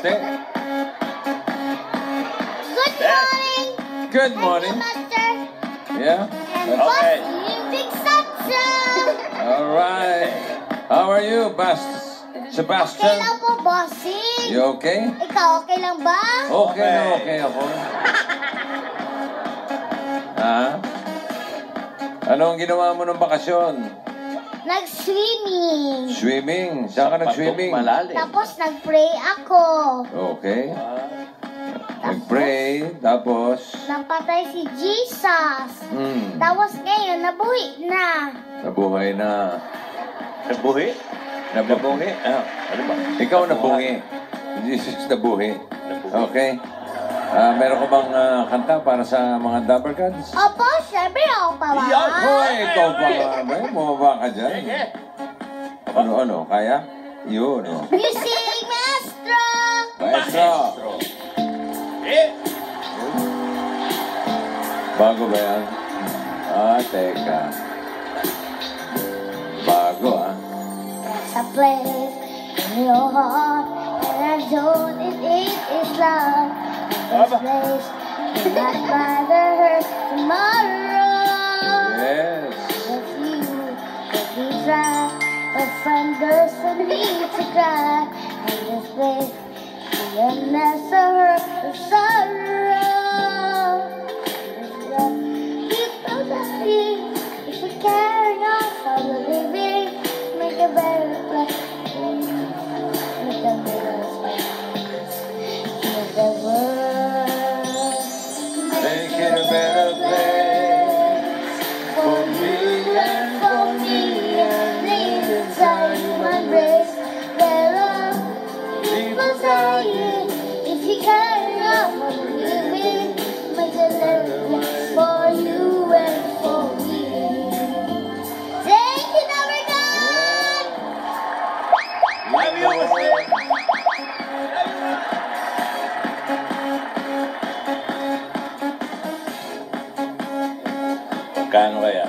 Baste. Good morning. Good morning. Master. Yeah? And Okay. Big Satsa. All right. How are you, Okay Sebastian? lang po, bossing. You okay? Ikaw, okay lang ba? Okay na okay ako. Ha? Ano ang ginawa mo ng bakasyon? Nag-swimming. Swimming. Saan ka nag-swimming? Malalim. Tapos nag-pray ako. Okay. Nag-pray. Tapos? Napatay si Jesus. Hmm. Tapos ngayon, nabuhi na. Nabuhay na. Nabuhi? Nabuhi? Ano ba? Ikaw nabuhi. Jesus nabuhi. Okay. Meron ko bang kanta para sa mga Dapper Cats? Opo, syempre ako pa ba? Hoy, ikaw pa ba? Bumaba ka dyan. Sige. Ano? Kaya? Yun, no? Music Maestro! Maestro! Bago ba yan? Teka. Bago, There's a place in your heart, and I know that it is love. This place will not bother her tomorrow. Yes. If we try, but find us a need to cry. And this place will answer her with sorrow. People dying, if we carry on from the living, make a better place. Make a better place. Make the world. Make it a better place For you and for me, and live inside human race. There are people dying. If you carry on what we living, make a better place for you and for me. Thank you, Number God. Love you, Muslim. Magkano kaya?